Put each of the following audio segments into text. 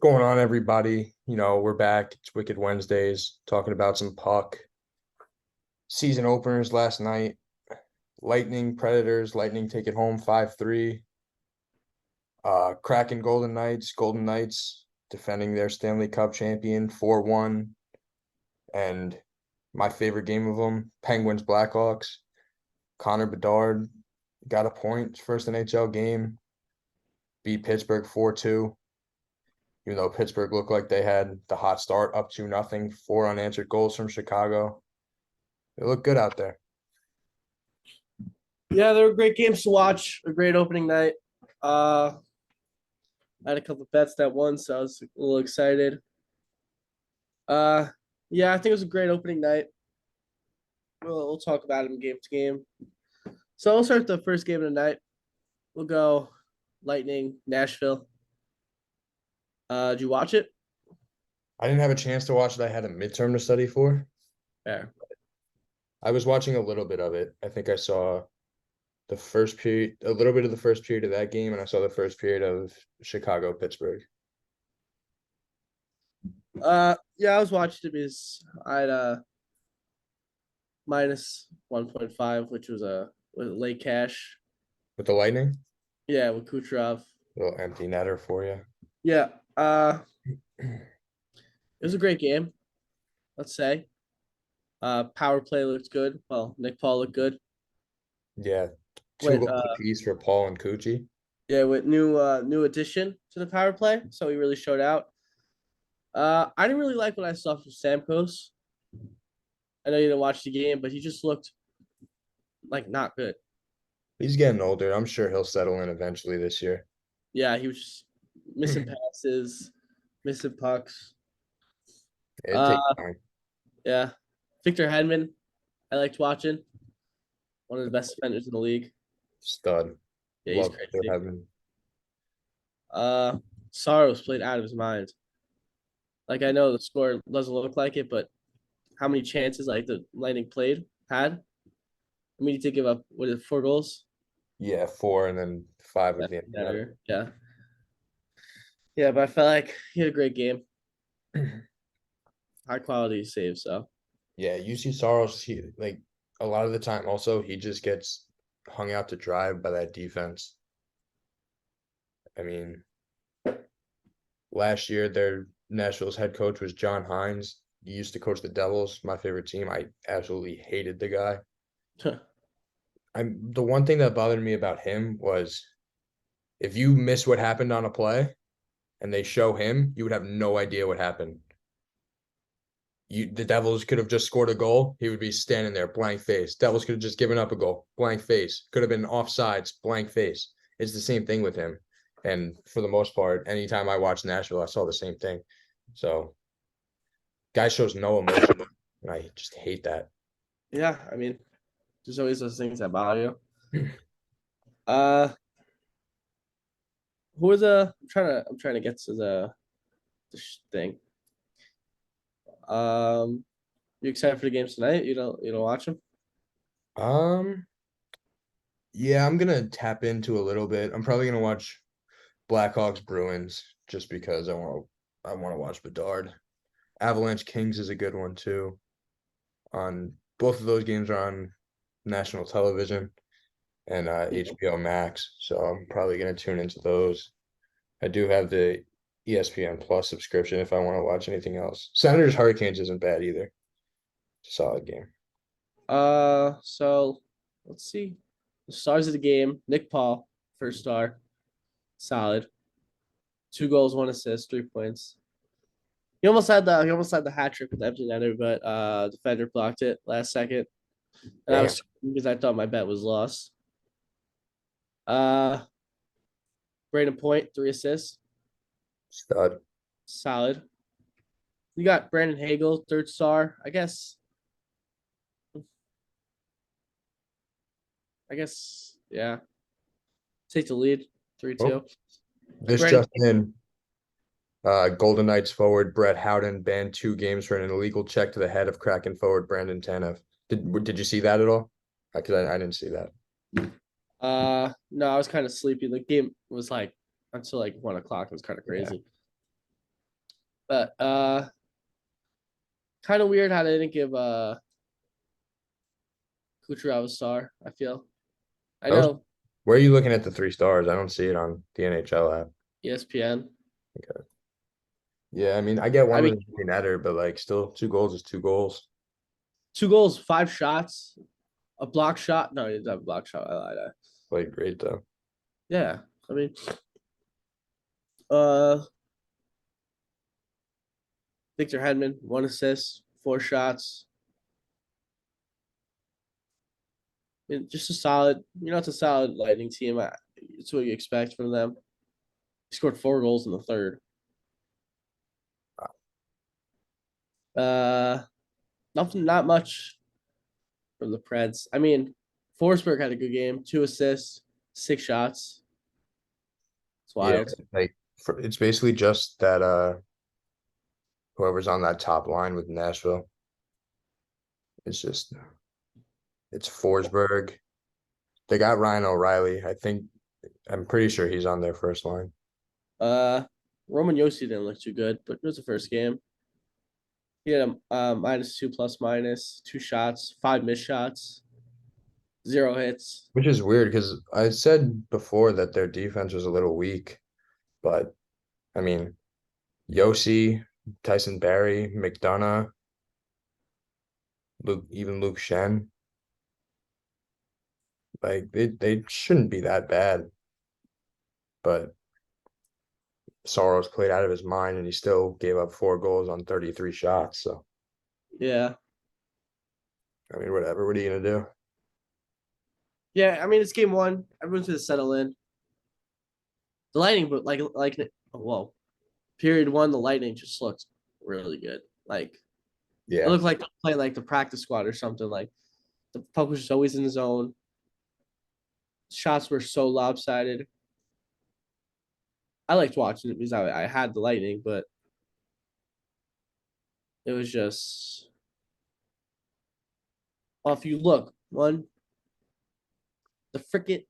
What's going on, everybody? We're back. It's Wicked Wednesdays, talking about some puck. Season openers last night. Lightning Predators. Lightning take it home 5-3. Kraken Golden Knights. Golden Knights defending their Stanley Cup champion 4-1. And my favorite game of them, Penguins Blackhawks. Connor Bedard got a point, first NHL game. Beat Pittsburgh 4-2. Even though Pittsburgh looked like they had the hot start, up 2-0, 4 unanswered goals from Chicago. They look good out there. Yeah, they were great games to watch. A great opening night. I had a couple of bets that won, so I was a little excited. Yeah, I think it was a great opening night. We'll talk about it game to game. So we'll start with the first game of the night. We'll go Lightning, Nashville. Did you watch it? I didn't have a chance to watch it. I had a midterm to study for. Yeah. I was watching a little bit of it. I think I saw the first period, a little bit of the first period of that game, and I saw the first period of Chicago, Pittsburgh. Yeah, I was watching it because I had minus 1.5, which was a late cash. With the Lightning, Yeah, with Kucherov. little empty netter for you. Yeah. It was a great game, let's say. Power play looked good. Well, Nick Paul looked good. Yeah, two With goals apiece for Paul and Coochie. yeah, with new addition to the power play, so he really showed out. I didn't really like what I saw from Stamkos. I know you didn't watch the game, but he just looked like not good. He's getting older. I'm sure he'll settle in eventually this year. Yeah, he was just missing passes, missing pucks. It Uh, takes time. yeah, Victor Hedman, I liked watching. One of the best defenders in the league. Stud. Yeah, he's Love to crazy. have him. Saros played out of his mind. Like I know the score doesn't look like it, but how many chances like the Lightning played had? I mean, you did give up what is it, 4 goals? Yeah, 4 and then 5 at That's the end of that. better. Yeah, yeah, but I felt like he had a great game, high quality save. So Yeah, you see Saros, like a lot of the time also he just gets hung out to dry by that defense. I mean, last year their Nashville's head coach was John Hines. He used to coach the Devils, my favorite team. I absolutely hated the guy. The one thing that bothered me about him was if you miss what happened on a play and they show him, you would have no idea what happened. The Devils could have just scored a goal. He would be standing there, blank face. Devils could have just given up a goal, blank face. Could have been offsides, blank face. It's the same thing with him. And for the most part, anytime I watch Nashville, I saw the same thing. So, guy shows no emotion, and I just hate that. yeah, I mean, there's always those things that bother you. Uh, who was I'm trying to get to the thing. You excited for the games tonight? You don't watch them? Um, yeah, I'm gonna tap into a little bit. I'm probably gonna watch Blackhawks Bruins just because I want to watch Bedard. Avalanche Kings is a good one too. On both of those games are on national television and HBO Max, so I'm probably gonna tune into those. I do have the ESPN Plus subscription if I want to watch anything else. Senators Hurricanes isn't bad either. It's a solid game. So let's see. The stars of the game: Nick Paul, first star, solid. 2 goals, 1 assist, 3 points. He almost had the hat trick with the empty netter, but defender blocked it last second. And I Damn, was because I thought my bet was lost. Uh Brandon Point, 3 assists. stud. Solid. You got Brandon Hagel, third star. I guess, yeah. Take the lead, Oh, 3-2. this Brandon, just in. Golden Knights forward Brett Howden banned 2 games for an illegal check to the head of Kraken forward Brandon Tanev. Did you see that at all? Because I didn't see that. no, I was kind of sleepy. The game was like until like 1 o'clock. It was kind of Yeah. crazy. But kind of weird how they didn't give Kucherov a star. I feel. I That was, know where are you looking at the 3 stars? I don't see it on the NHL app. ESPN. Yeah, I mean, I get I one mean, was a netter, but like still 2 goals is 2 goals. 2 goals, 5 shots, a block shot. No, he didn't have a block shot. I lied. Played great though. Yeah, I mean, uh, Victor Hedman, 1 assist, 4 shots. I mean, just a solid. It's a solid Lightning team. It's what you expect from them. He scored 4 goals in the third. Uh, Nothing, not much from the Preds. I mean, Forsberg had a good game, 2 assists, 6 shots. It's Yeah, wild. like it's basically just that whoever's on that top line with Nashville. It's just it's Forsberg. They got Ryan O'Reilly. I'm pretty sure he's on their first line. Uh, Roman Yossi didn't look too good, but it was the first game. He had a -2 plus minus, 2 shots, 5 missed shots, 0 hits. Which is weird because I said before that their defense was a little weak, but I mean, Yossi, Tyson Barry, McDonough, even Luke Shen, like they shouldn't be that bad. But Soros played out of his mind and he still gave up 4 goals on 33 shots. So Yeah. I mean, whatever. What are you gonna do? Yeah, I mean it's game one. Everyone's gonna settle in. The Lightning, but whoa. Period one, the Lightning just looked really good. Like it Yeah, looked like playing like the practice squad or something. Like the puck was just always in the zone. Shots were so lopsided. I liked watching it because I had the Lightning, but it was just well, if you look, the frickin'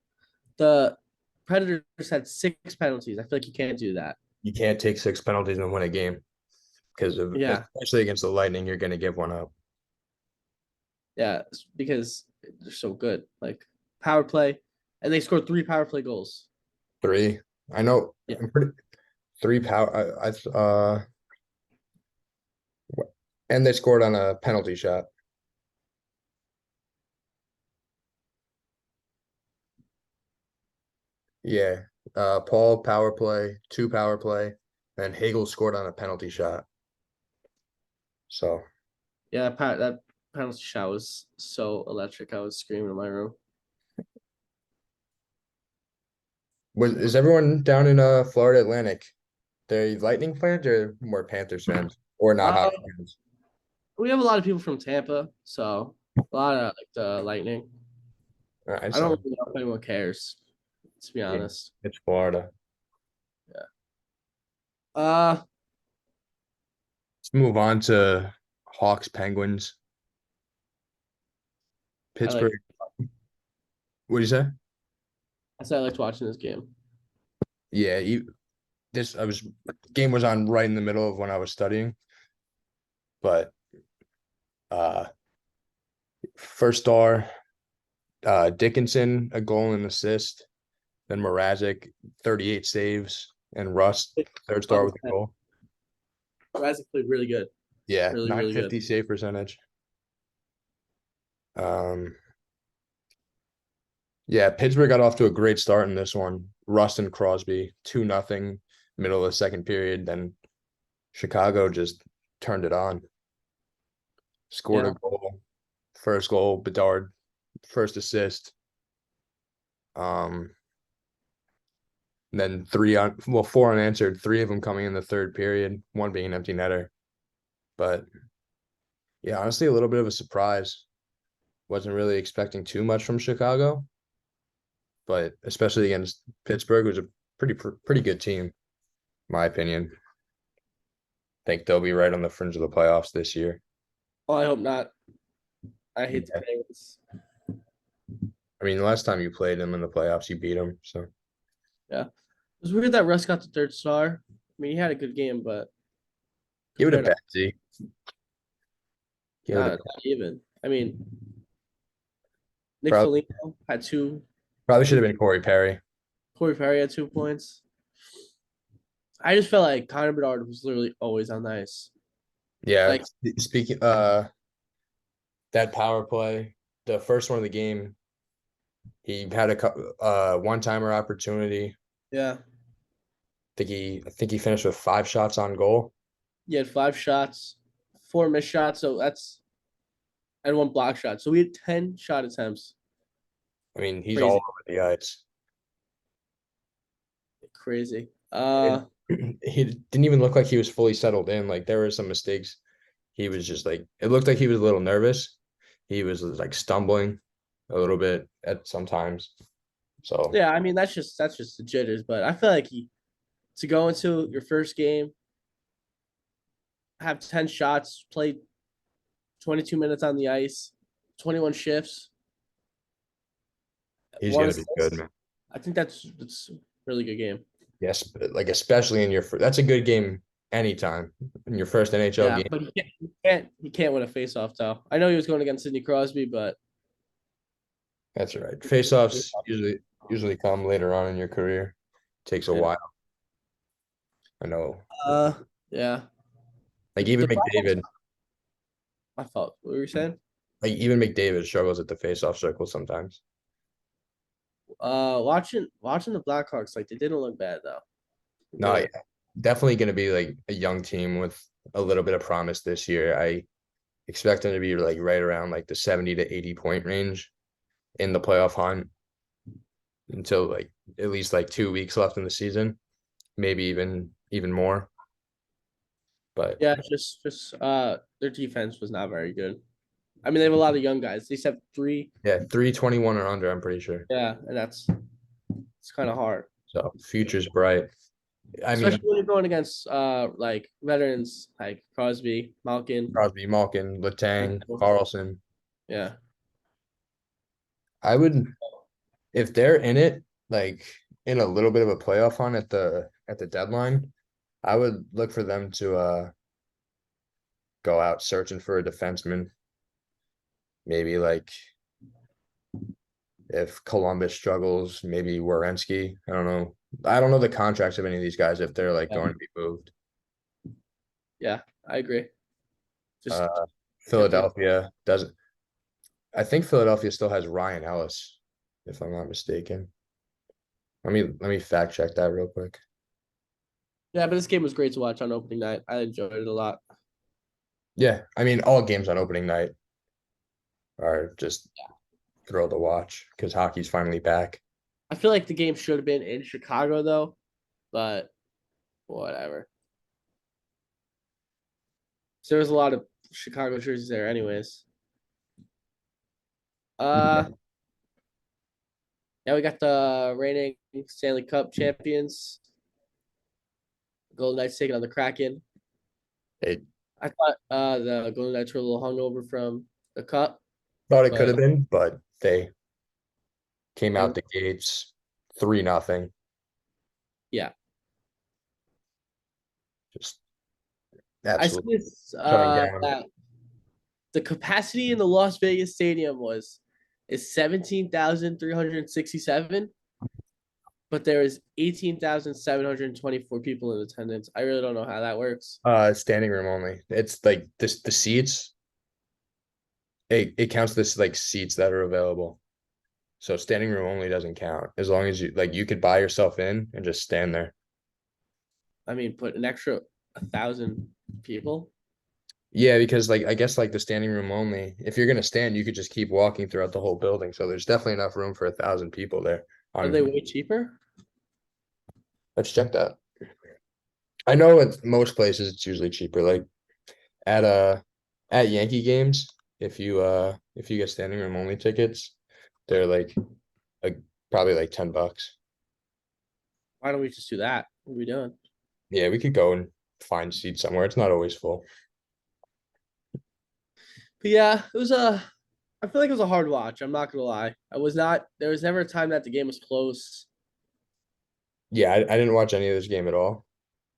the Predators had 6 penalties. I feel like you can't do that. you can't take 6 penalties and win a game because of Yeah, especially against the Lightning, you're gonna give one up. yeah, because they're so good. Like power play, and they scored 3 power play goals. 3. I know. Yeah, I'm pretty 3 power. And they scored on a penalty shot. Yeah. Paul power play, 2 power play, and Hagel scored on a penalty shot. So yeah, that penalty shot was so electric. I was screaming in my room. is everyone down in Florida Atlantic? They Lightning fans or more Panthers fans? Or not Uh, hockey fans? we have a lot of people from Tampa, so a lot of like the Lightning. I I don't saw. really know if anyone cares, to be Yeah, honest. it's Florida. Yeah. Uh, Let's move on to Hawks Penguins. I like. Pittsburgh. What do you say? I said I liked watching this game. Yeah, this I was game was on right in the middle of when I was studying, but uh first star, Dickinson, a goal and assist, then Mrazek, 38 saves, and Rust, third star with a goal. Razik played really good, Yeah, really really good. 950 save percentage. Um yeah, Pittsburgh got off to a great start in this one. Rust and Crosby, 2-0, middle of the second period, then Chicago just turned it on. Scored a Yeah, goal. First goal, Bedard, first assist. Um, then 4 unanswered, 3 of them coming in the third period, one being an empty netter. But yeah, honestly, a little bit of a surprise. Wasn't really expecting too much from Chicago, but especially against Pittsburgh, was a pretty good team, in my opinion. Think they'll be right on the fringe of the playoffs this year. well, I hope not. I hate the Yeah. Penguins. I mean, the last time you played them in the playoffs, you beat them. So Yeah, it was weird that Russ got the third star. I mean, he had a good game, but Give it a Fair enough. patsy. Give it a Not even. I mean, Nick probably Foligno had probably should two. have been Corey Perry. Corey Perry had 2 points. I just felt like Connor Bedard was literally always on the ice. Yeah. Like, Speaking that power play, the first one of the game, he had one timer opportunity. yeah, I think he finished with 5 shots on goal. he had 5 shots, 4 missed shots. So that's and 1 block shot. So we had 10 shot attempts. I mean, he's all Crazy, over the ice. crazy. And he didn't even look like he was fully settled in. Like there were some mistakes. He was just like it looked like he was a little nervous. He was like stumbling a little bit at sometimes. So Yeah, I mean that's just the jitters. But I feel like he to go into your first game, have 10 shots, play 22 minutes on the ice, 21 shifts, he's one gonna be good, assist. man. I think that's a really good game. Yes, but like especially in your that's a good game anytime in your first NHL Yeah, game. but he can't win a faceoff though. I know he was going against Sidney Crosby, but That's right. Face-offs usually come later on in your career. Takes a yeah. while. I know. Uh yeah. Like The even Blackhawks, McDavid, I thought what were you saying? struggles at the face-off circle sometimes. Watching the Blackhawks, like they didn't look bad though. They No, yeah, didn't. definitely going to be like a young team with a little bit of promise this year. I expect them to be like right around like the 70 to 80 point range in the playoff hunt until like at least like 2 weeks left in the season, maybe even more. But Yeah, just their defense was not very good. I mean, they have a lot of young guys. They just have three. yeah, 321 or under, I'm pretty sure. Yeah, and it's kind of hard, So future's bright. I mean, especially when you're going against like veterans like Crosby, Malkin. Crosby, Malkin, Letang, Carlson. Yeah, I would if they're in it, like in a little bit of a playoff hunt at the deadline, I would look for them to go out searching for a defenseman. Maybe like if Columbus struggles, maybe Werenski. I don't know. I don't know the contracts of any of these guys if they're like yeah, going to be moved. yeah. I agree. Just Uh, have to. Philadelphia doesn't. I think Philadelphia still has Ryan Ellis, if I'm not mistaken. Let me fact check that real quick. Yeah, but this game was great to watch on opening night. I enjoyed it a lot. Yeah, I mean all games on opening night are just thrilled to watch because hockey's finally back. I feel like the game should have been in Chicago though, but whatever. So there was a lot of Chicago jerseys there, anyways. Uh, Now we got the reigning Stanley Cup champions, Golden Knights taking on the Kraken. It I thought the Golden Knights were a little hungover from the cup, thought it could but have been, but they came they out the gates 3-0. yeah. Just I see absolutely this shutting down. that the capacity in the Las Vegas stadium is 17,367, but there is 18,724 people in attendance. I really don't know how that works. Standing room only. It's like this the seats. It counts this like seats that are available. So standing room only doesn't count as long as you could buy yourself in and just stand there. I mean, put an extra 1,000 people. Yeah, because like I guess like the standing room only, if you're gonna stand, you could just keep walking throughout the whole building. So there's definitely enough room for 1,000 people there. Are they way cheaper? Let's check that. I know at most places it's usually cheaper. Like at at Yankee games, if you get standing room only tickets, they're like probably like $10. Why don't we just do that? What are we doing? Yeah, we could go and find seats somewhere. It's not always full. But yeah, it was a. I feel like it was a hard watch. I'm not gonna lie. I was not. There was never a time that the game was close. Yeah, I didn't watch any of this game at all.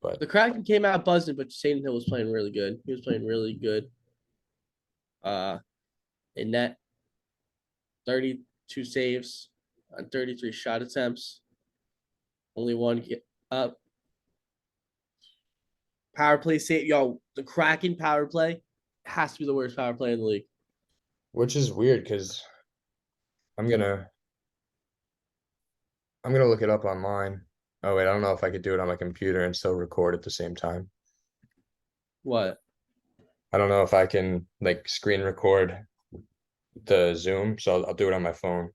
but The Kraken came out buzzing, but Satan Hill was playing really good. He was playing really good. Uh, in net, 32 saves on 33 shot attempts. Only one get up. Power play save. Yo, the Kraken power play has to be the worst power play in the league. which is weird because I'm gonna I'm gonna look it up online. Oh wait, I don't know if I could do it on my computer and still record at the same time. What? I don't know if I can like screen record the Zoom, so I'll do it on my phone.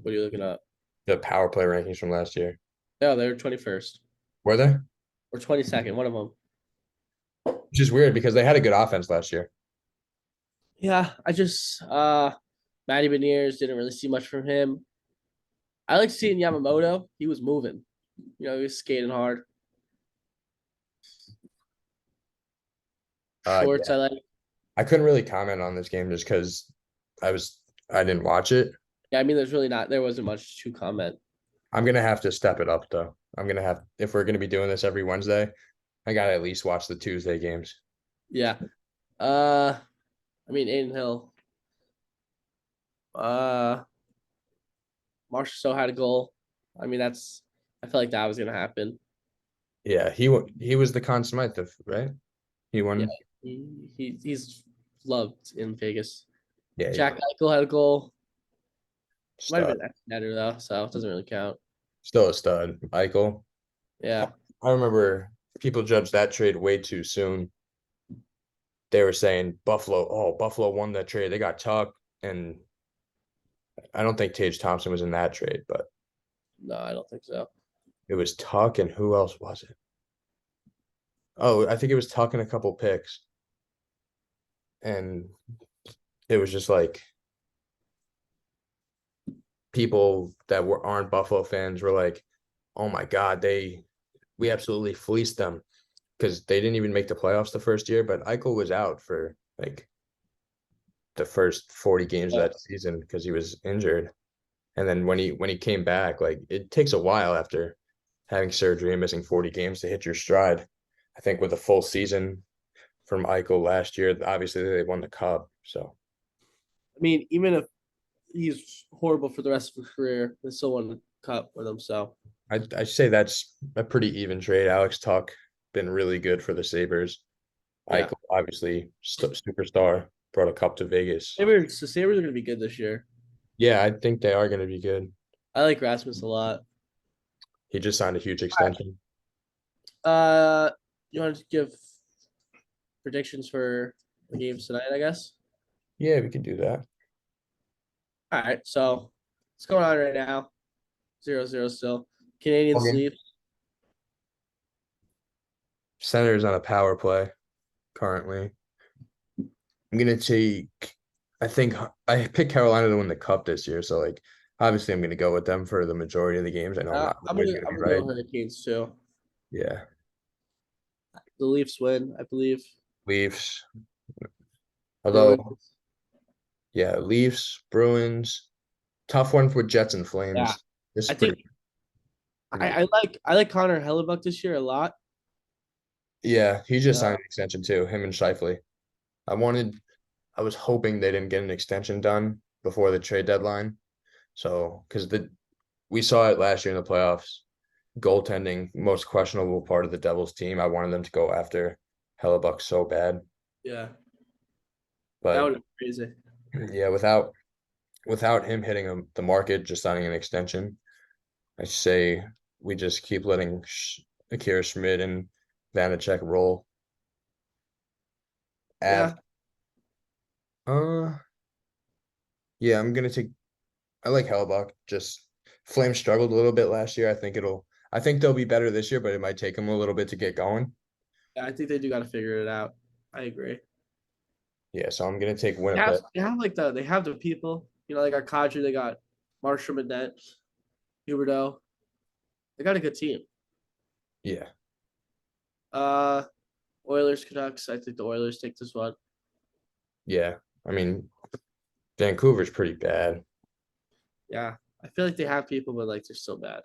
What are you looking up? The power play rankings from last year. No, they're 21st Were they? or 22nd. One of them. Which is weird because they had a good offense last year. Yeah, I just Matty Beniers didn't really see much from him. I like seeing Yamamoto. He was moving. He was skating hard. Shorts, Yeah, I like. I couldn't really comment on this game just because I didn't watch it. Yeah, I mean, there wasn't much to comment. I'm gonna have to step it up though. I'm gonna have if we're gonna be doing this every Wednesday, I gotta at least watch the Tuesday games. Yeah. I mean, Aiden Hill. Uh, Marshall So had a goal. I mean, I feel like that was gonna happen. Yeah, he was the Conn Smythe, right? He Yeah, won. he's loved in Vegas. Yeah, Jack Eichel had a goal. Might have stud. been better though, so it doesn't really count. Still a stud. Eichel. Yeah. I remember people judged that trade way too soon. They were saying Buffalo, oh, Buffalo won that trade. They got Tuck, and I don't think Tage Thompson was in that trade, but No, I don't think so. it was Tuck and who else was it? Oh, I think it was Tuck and a couple picks. And it was just like people that aren't Buffalo fans were like, "Oh my God, we absolutely fleeced them," because they didn't even make the playoffs the first year. But Eichel was out for like the first 40 games of Yeah. that season because he was injured. And then when he came back, like it takes a while after having surgery and missing 40 games to hit your stride. I think with a full season from Eichel last year, obviously they won the cup. So I mean, even if he's horrible for the rest of his career, they still won the cup with him. So I say that's a pretty even trade. Alex Tuck been really good for the Sabres. yeah, Eichel, obviously superstar, brought a cup to Vegas. Sabres are gonna be good this year. Yeah, I think they are going to be good. I like Rasmus a lot. He just signed a huge extension. Uh, you want to give predictions for the games tonight? I guess. Yeah, we can do that. All right, so what's going on right now? 0-0 still. Canadians Okay. leave. Senators on a power play currently. I'm gonna take. I think I picked Carolina to win the cup this year, so like obviously I'm gonna go with them for the majority of the games. I know I'm not I'm always gonna gonna I'm be gonna right. go Hurricanes too. Yeah, The Leafs win, I believe. Leafs. Although Bruins. yeah, Leafs, Bruins, tough one for Jets and Yeah, Flames. This I is pretty think pretty. I like Connor Hellebuck this year a lot. Yeah, he just Uh, signed an extension too. Him and Shifley. I wanted. I was hoping they didn't get an extension done before the trade deadline. So because we saw it last year in the playoffs. Goaltending, most questionable part of the Devils team. I wanted them to go after Hellebuck so bad. yeah, that But would be crazy. yeah, without him hitting the market, just signing an extension, I say we just keep letting Akira Schmidt and Vanacek roll. Yeah, Av, uh, yeah, I'm gonna take. I like Hellebuck. Just Flames struggled a little bit last year. I think they'll be better this year, but it might take them a little bit to get going. I think they do got to figure it out. I agree. Yeah, so I'm gonna take Winnipeg. They have the people. They got Kadri, they got Marshall Manette, Huberto. They got a good team. Yeah, Uh, Oilers Canucks. I think the Oilers take this one. yeah. I mean, Vancouver's pretty bad. Yeah, I feel like they have people, but like they're still bad.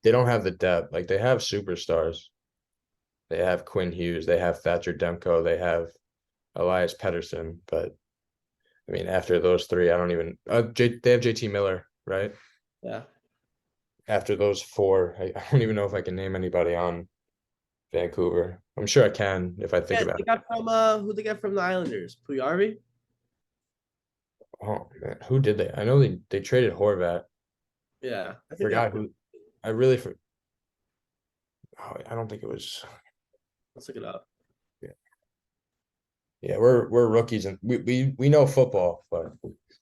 they don't have the depth. Like they have superstars. They have Quinn Hughes, they have Thatcher Demko, they have Elias Pettersson, but I mean after those three, I don't even they have JT Miller, right? Yeah. After those four, I don't even know if I can name anybody on Vancouver. I'm sure I can if I think Yeah, about they it. got from who they got from the Islanders? Puyarvi? Oh man, who did they? I know they traded Horvat. Yeah, I think they got Forgot who. I really for. Oh, I don't think it was. let's look it up. Yeah, yeah, we're rookies and we know football, but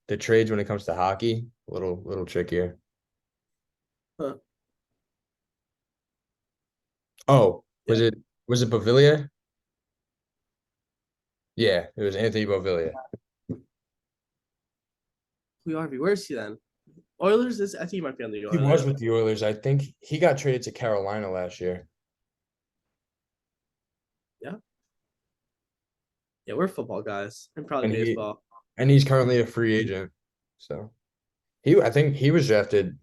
the trades when it comes to hockey, a little trickier. Huh. Oh, Yeah. was it Bavillier? Yeah, it was Anthony Beauvillier. Puyarvi, where is he then? Oilers is I think he might be on the He was Oilers. with the Oilers. I think he got traded to Carolina last year. Yeah. Yeah, we're football guys and probably And baseball. he's currently a free agent. So I think he was drafted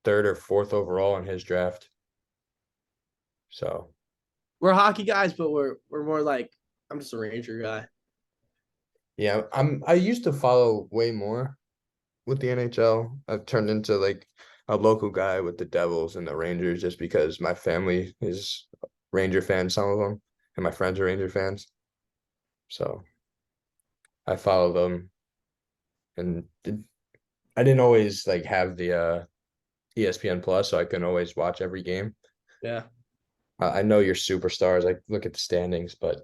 third or fourth overall in his draft. So We're hockey guys, but we're more like I'm just a Ranger guy. yeah, I used to follow way more with the NHL. I've turned into like a local guy with the Devils and the Rangers just because my family is Ranger fans, some of them, and my friends are Ranger fans. So I follow them and I didn't always like have the ESPN Plus, so I couldn't always watch every game. Yeah. I know your superstars. I look at the standings, but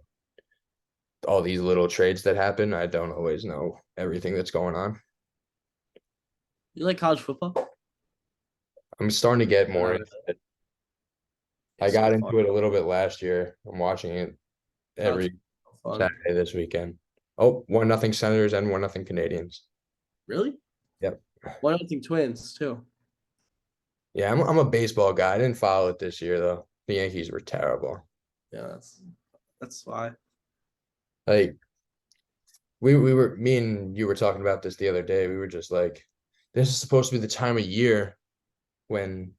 all these little trades that happen, I don't always know everything that's going on. You like college football? I'm starting to get more Uh, into it. I it's got so fun. into it a little bit last year. I'm watching it College every football fun. Saturday this weekend. Oh, 1-0 Senators and 1-0 Canadians. Really? Yep. One I think Twins too. Yeah, I'm a baseball guy. I didn't follow it this year though. The Yankees were terrible. Yeah, that's why. Like we were me and you were talking about this the other day. We were just like, this is supposed to be the time of year when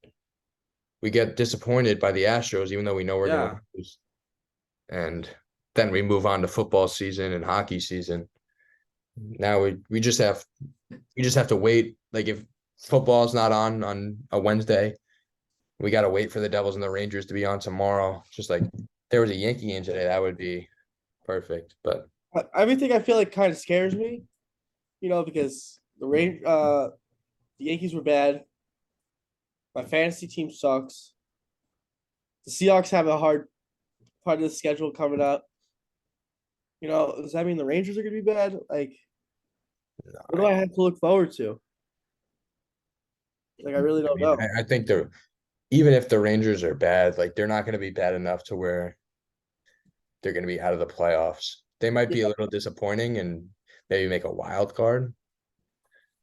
we get disappointed by the Astros, even though we know we're gonna Yeah. lose. And then we move on to football season and hockey season. Now we just have to wait. Like if football's not on a Wednesday, we got to wait for the Devils and the Rangers to be on tomorrow. Just like there was a Yankee game today, that would be perfect. But Everything I feel like kind of scares me, because the Yankees were bad. My fantasy team sucks. The Seahawks have a hard part of the schedule coming up. Does that mean the Rangers are gonna be bad? Like, what do I have to look forward to? Like, I really I don't mean, know. I think they're even if the Rangers are bad, like they're not going to be bad enough to where they're going to be out of the playoffs. They might be a Yeah, little disappointing and maybe make a wild card,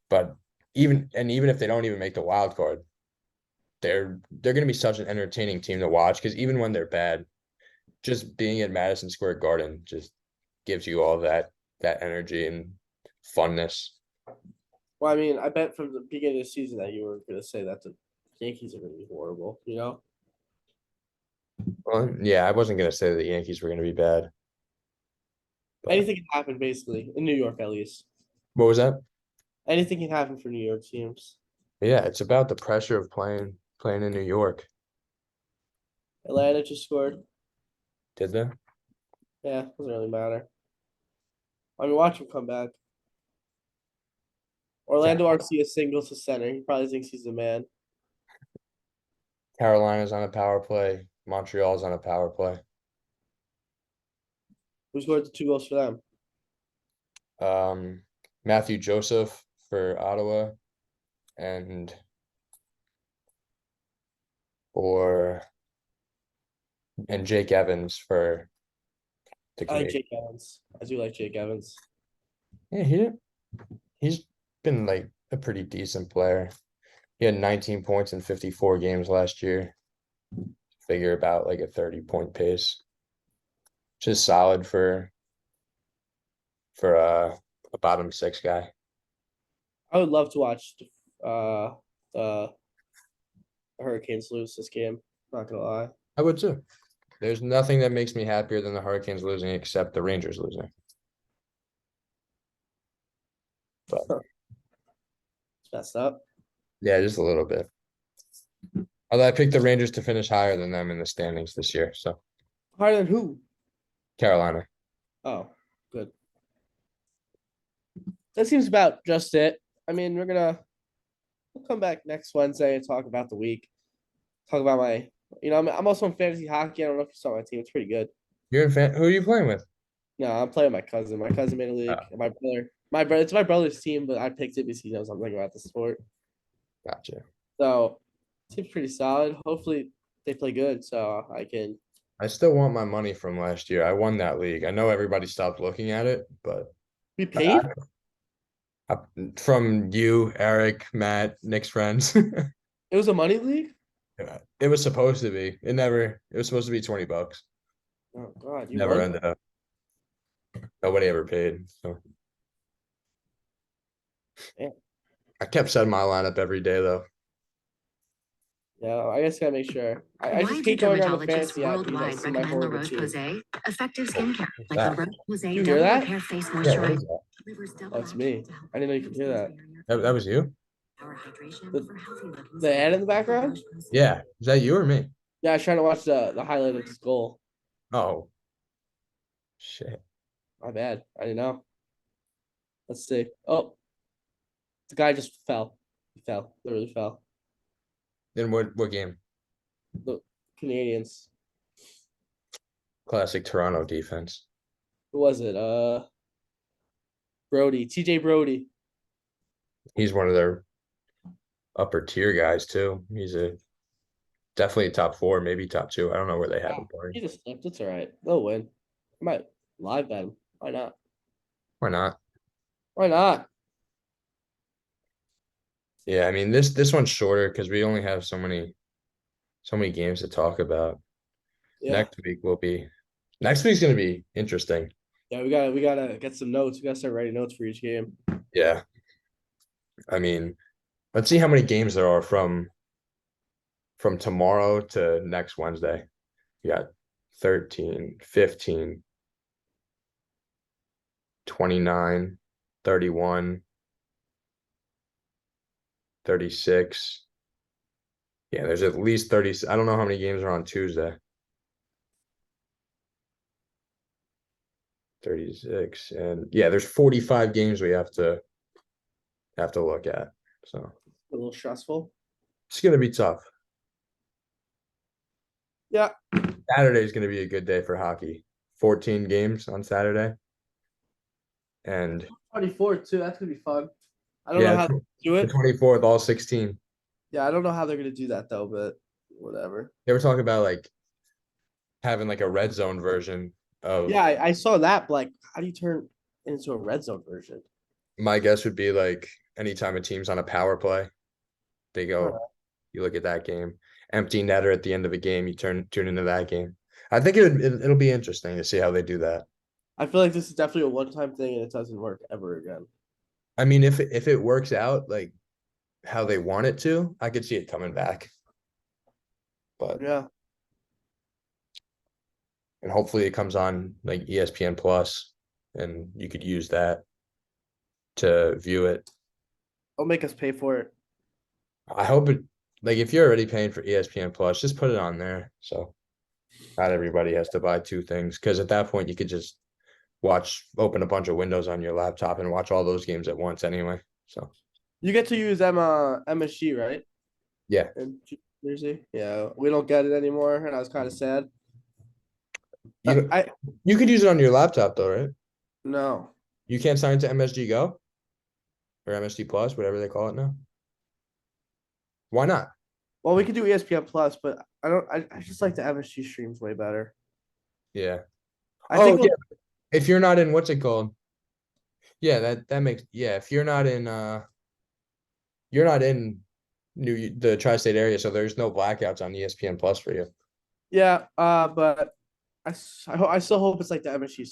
but even if they don't even make the wild card, they're going to be such an entertaining team to watch because even when they're bad, just being at Madison Square Garden just gives you all that energy and funness. well, I mean, I bet from the beginning of the season that you were gonna say that the Yankees are gonna be horrible. Well, yeah, I wasn't going to say the Yankees were going to be bad, but Anything can happen basically in New York at least. what was that? Anything can happen for New York teams. Yeah, it's about the pressure of playing in New York. Atlanta just scored. Did they? Yeah, doesn't really matter. I mean, watch him come back. Orlando Arcia singles to center. He probably thinks he's the man. Carolina's on a power play. Montreal's on a power play. Who scored the 2 goals for them? Um, Matthew Joseph for Ottawa and or and Jake Evans for the I like Canadiens. Jake Evans. I do like Jake Evans. Yeah, he's been like a pretty decent player. He had 19 points in 54 games last year. Figure about like a 30-point pace. Just solid for a bottom six guy. I would love to watch uh the Hurricanes lose this game. Not gonna lie. I would too. There's nothing that makes me happier than the Hurricanes losing except the Rangers losing. But It's messed up. yeah, just a little bit. Although I picked the Rangers to finish higher than them in the standings this year. So Harder than who? Carolina. Oh, good. That seems about just it. I mean, we'll come back next Wednesday and talk about the week. Talk about I'm also in fantasy hockey. I don't know if you saw my team. It's pretty good. You're in fan. Who are you playing with? No, I'm playing my cousin. My cousin made a league. Oh. And my brother, it's my brother's team, but I picked it because he knows something about the sport. Gotcha. So, team's pretty solid. Hopefully, they play good, so I can. I still want my money from last year. I won that league. I know everybody stopped looking at it, but Be paid. from you, Eric, Matt, Nick's friends. It was a money league. It was supposed to be. It was supposed to be $20. Oh God, you Never won? ended up. Nobody ever paid. So Yeah. I kept setting my lineup every day though. Yeah, I guess I gotta make sure. I Why just do hate going on the dermatologists fantasy app because I worldwide see my recommend La horrible team. Roche-Posay? Effective skincare, like that? La Roche-Posay You hear Double that? Repair Face Yeah, what is Moisturizer. that? delivers double That's action me. to help I didn't know you protect could hear that. barrier That was you? power hydration The- for healthy looking The ad in the skin. background? La Roche-Posay. Yeah. Is that you or me? Yeah, I was trying to watch the highlight of this goal. Oh. Shit. My bad. I didn't know. Let's see. Oh, the guy just fell. He fell. Literally fell. Then what game? The Canadians. Classic Toronto defense. Who was it? Brody. TJ Brody. He's one of their upper tier guys too. He's definitely a top 4, maybe top 2. I don't know where they have him He playing. just slipped. It's all right. They'll win. I might live bet him. Why not? Why not? Why not? Yeah, I mean this one's shorter because we only have so many games to talk about. Yeah. Next week's gonna be interesting. Yeah, we gotta get some notes. We gotta start writing notes for each game. Yeah. I mean, let's see how many games there are from tomorrow to next Wednesday. You got 13, 15, 29, 31, 36. Yeah, there's at least 30. I don't know how many games are on Tuesday. 36 and yeah, there's 45 games we have to look at. So A little stressful. it's gonna be tough. Yeah. Saturday is gonna be a good day for hockey. 14 games on Saturday. And 24 too. That's gonna be fun. I don't yeah, know how to do the it. 24th, all 16. Yeah, I don't know how they're gonna do that though, but whatever. They were talking about like having like a red zone version of Yeah, I saw that, but like, how do you turn it into a red zone version? my guess would be like anytime a team's on a power play, they go, Alright. you look at that game. Empty netter at the end of a game, you tune into that game. I think it'll be interesting to see how they do that. I feel like this is definitely a one-time thing and it doesn't work ever again. I mean, if it works out like how they want it to, I could see it coming back. But Yeah. and hopefully it comes on like ESPN Plus and you could use that to view it. They'll make us pay for it. I hope it like if you're already paying for ESPN Plus, just put it on there. So not everybody has to buy 2 things because at that point you could just open a bunch of windows on your laptop and watch all those games at once anyway. So You get to use MSG, right? yeah, In Jersey. Yeah, we don't get it anymore, and I was kind of sad. you I you could use it on your laptop though, right? no. You can't sign to MSG Go or MSG Plus, whatever they call it now. Why not? Well, we could do ESPN Plus, but I don't. I just like the MSG streams way better. Yeah. I think yeah. If you're not in what's it called? Yeah, that makes if you're not in the tri-state area, so there's no blackouts on ESPN Plus for you. Yeah, but I still hope it's like the MSG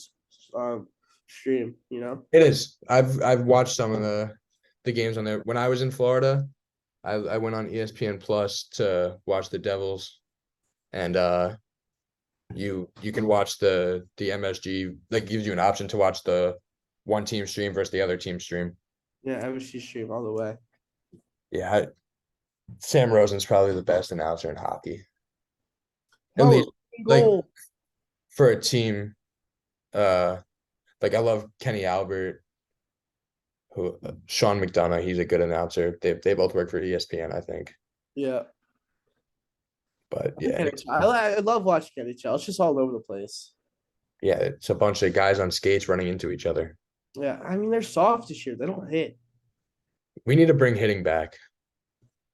stream. You know. It is. I've watched some of the games on there when I was in Florida. I went on ESPN Plus to watch the Devils, and you can watch the MSG, like gives you an option to watch the one team stream versus the other team stream. Yeah, MSG stream all the way. Yeah, Sam Rosen's probably the best announcer in hockey. At Bro, least like goal. for a team, like I love Kenny Albert, who Sean McDonough, he's a good announcer. They both work for ESPN, I think. Yeah. But I, like yeah, NHL. I love watching NHL. It's just all over the place. yeah, it's a bunch of guys on skates running into each other. Yeah, I mean they're soft this year. They don't hit. We need to bring hitting back.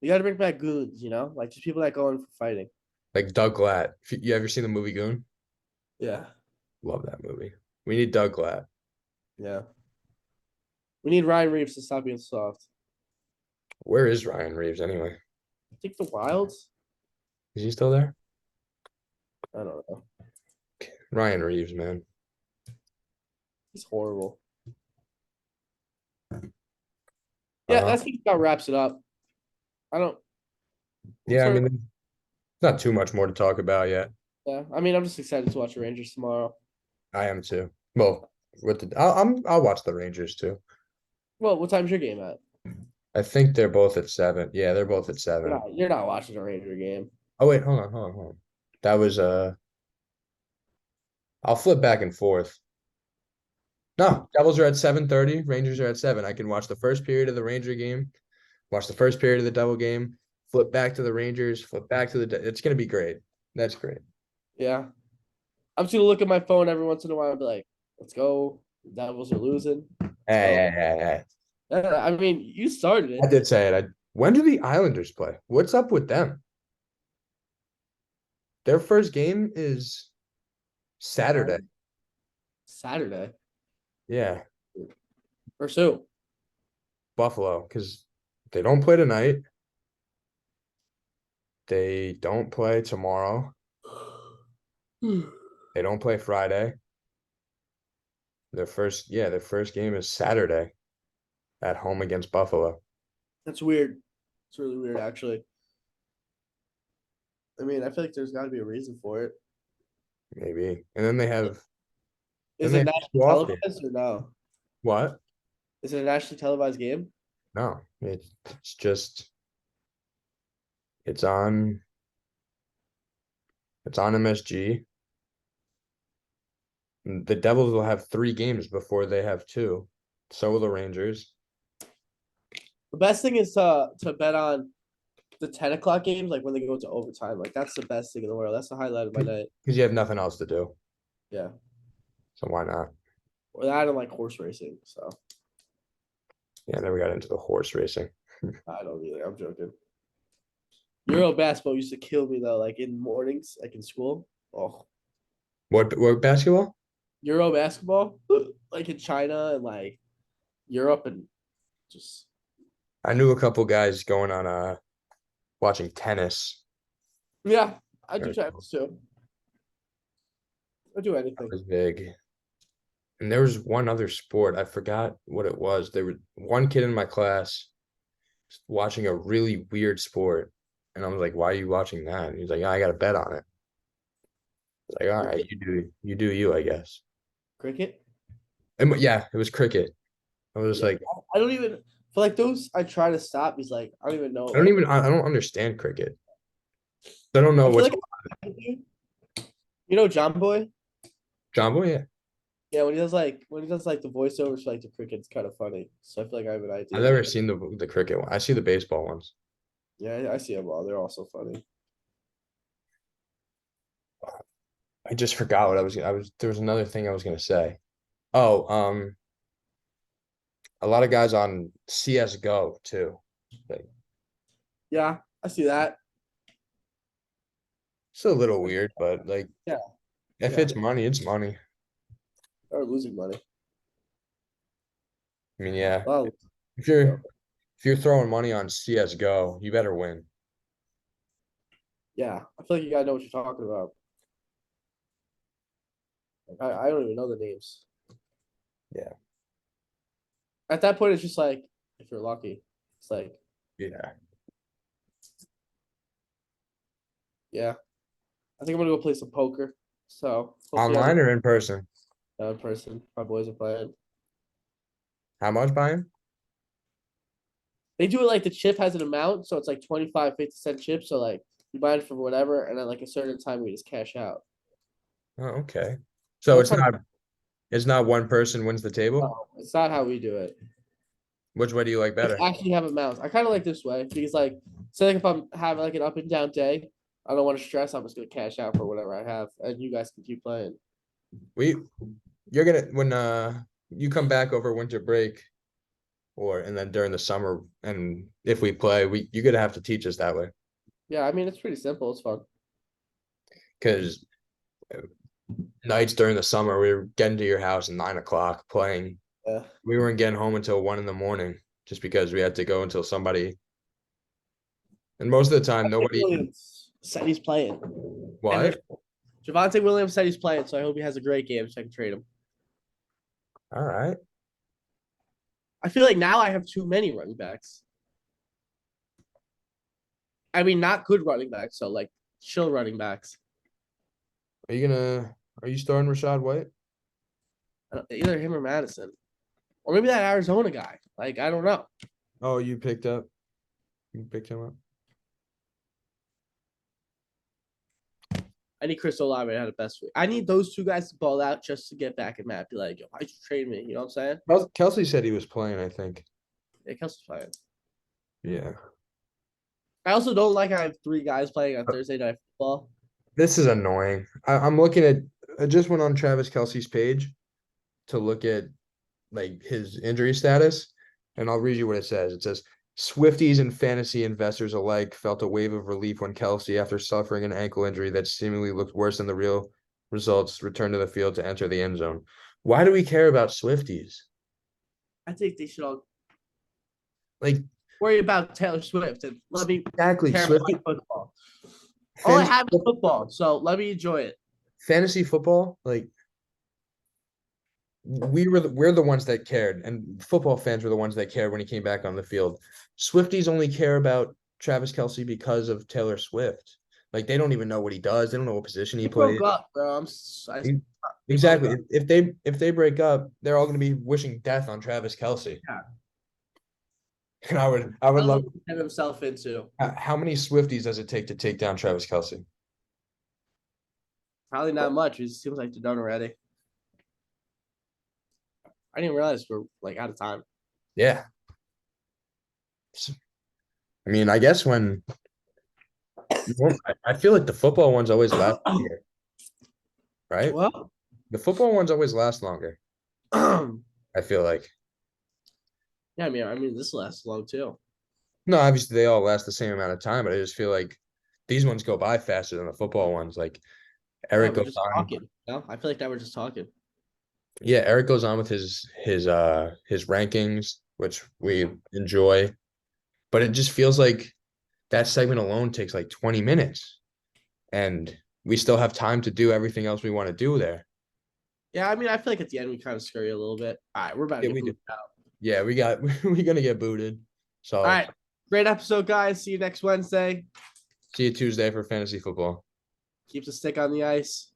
You got to bring back goons, like just people that go in for fighting. Like Doug Glatt. You ever seen the movie Goon? Yeah, Love that movie. We need Doug Glatt. yeah. We need Ryan Reeves to stop being soft. Where is Ryan Reeves anyway? I think the Wilds. Is he still there? I don't know. Ryan Reeves, man. He's horrible. Yeah, that's about wraps it up. I don't. Yeah, I sorry. mean, not too much more to talk about yet. Yeah, I mean, I'm just excited to watch the Rangers tomorrow. I am too. Well, I'll watch the Rangers too. Well, what time's your game at? I think they're both at 7. Yeah, they're both at You're 7. not watching a Ranger game. Oh wait, hold on. That was I'll flip back and forth. No, Devils are at 7:30, Rangers are at 7. I can watch the first period of the Ranger game, watch the first period of the Devil game, flip back to the Rangers, flip back to it's gonna be great. That's great. Yeah, I'm just gonna look at my phone every once in a while and be like, "Let's go, the Devils are losing." Hey. I mean, you started I it. did say it. When do the Islanders play? What's up with them? Their first game is Saturday. Saturday Yeah, or so. Buffalo, because they don't play tonight. They don't play tomorrow. They don't play Friday. Their first game is Saturday at home against Buffalo. That's weird. It's really weird, actually. I mean, I feel like there's got to be a reason for it. Maybe. And then they have Is then it they have nationally two off games. televised or no? What? Is it a nationally televised game? No, it's just it's on MSG. The Devils will have 3 games before they have 2. So will the Rangers. The best thing is to bet on the 10 o'clock games, like when they go into overtime. Like that's the best thing in the world. That's the highlight of my night. Because you have nothing else to do. Yeah. So why not? Or that and like horse racing. So Yeah, I never got into the horse racing. I don't either. I'm joking. Euro basketball used to kill me though, like in mornings, like in school. Oh, What basketball? Euro basketball, like in China and like Europe and just I knew a couple guys going on watching tennis. yeah. I do Very tennis too. I do That anything. was big. And there was one other sport. I forgot what it was. There was one kid in my class watching a really weird sport. And I was like, why are you watching that? And he's like, I got to bet on it. I was like, all right, you do you, I guess. Cricket. And yeah, it was cricket. I was Yeah. like, I don't even for like those. I try to stop. He's like, I don't even know. I don't understand cricket. I don't know I feel what's like you know John Boy. John Boy. Yeah, Yeah, when he does like the voiceovers for like the cricket, it's kind of funny. So I feel like I have an idea. I've never seen the cricket one. I see the baseball ones. Yeah, I see them all. They're also funny. I just forgot what there was another thing I was gonna say. Oh, a lot of guys on CS:GO too. Like, Yeah, I see that. it's a little weird, but like, Yeah, if yeah. it's money, it's money. Or losing money. I mean, yeah, Well, if you're throwing money on CS:GO, you better win. yeah, I feel like you gotta know what you're talking about. Like, I don't even know the names. Yeah. At that point, it's just like if you're lucky, it's like Yeah. Yeah. I think I'm gonna go play some poker. So hopefully Online or in person? in person. My boys are playing. How much buying? They do it like the chip has an amount, so it's like 25, 50-cent chips. So like you buy it for whatever, and then like a certain time we just cash out. Oh, okay. So I'm it's trying to- not one person wins the table? No, it's not how we do it. Which way do you like It's better? actually have amounts. I kind of like this way because like say like if I'm having like an up and down day, I don't want to stress. I'm just gonna cash out for whatever I have, and you guys can keep playing. You're gonna when you come back over winter break and then during the summer, and if we play, you're gonna have to teach us that way. Yeah, I mean it's pretty simple. It's fun. Because nights during the summer, we were getting to your house at 9 o'clock playing. Yeah. We weren't getting home until 1 in the morning just because we had to go until somebody. And most of the time, nobody. Williams said he's playing. What? Javante Williams said he's playing, so I hope he has a great game so I can trade him. All right. I feel like now I have too many running backs. I mean, not good running backs, so like chill running backs. Are you starting Rashad White? Either him or Madison. Or maybe that Arizona guy. Like, I don't know. Oh, you picked him up. I need Chris Olave to have the best week. I need those two guys to ball out just to get back at Matt. Be like, yo, why'd you trade me? You know what I'm saying? Kelsey said he was playing, I think. Yeah, Kelsey's playing. Yeah. I also don't like I have three guys playing on Thursday night football. This is annoying. I'm looking at. I just went on Travis Kelsey's page to look at like his injury status, and I'll read you what it says. It says Swifties and fantasy investors alike felt a wave of relief when Kelsey, after suffering an ankle injury that seemingly looked worse than the real results, returned to the field to enter the end zone. Why do we care about Swifties? I think they should all Like worry about Taylor Swift and let me exactly care Swifty about football. All I fantasy, have is football, so let me enjoy it. fantasy football, like we're the ones that cared, and football fans were the ones that cared when he came back on the field. Swifties only care about Travis Kelsey because of Taylor Swift. Like they don't even know what he does. They don't know what position he They broke plays. up, bro. Exactly. If they break up, they're all going to be wishing death on Travis Kelsey. Yeah. And I would love. Get himself into How many Swifties does it take to take down Travis Kelsey? probably not much. It seems like they're done already. I didn't realize we're like out of time. Yeah. I mean, I guess when I feel like the football ones always last longer, right? Well, The football ones always last longer. yeah, I feel like. I mean, this lasts long too. No, obviously they all last the same amount of time, but I just feel like these ones go by faster than the football ones. Like Eric We're goes just on. talking. No, I feel like now we're just talking. Yeah, Eric goes on with his rankings, which we enjoy. But it just feels like that segment alone takes like 20 minutes. And we still have time to do everything else we want to do there. Yeah, I mean, I feel like at the end we kind of scurry a little bit. All right, we're about to Yeah, get we do. moved out. Yeah, we're gonna get booted. So All right, great episode, guys. See you next Wednesday. see you Tuesday for fantasy football. Keeps a stick on the ice.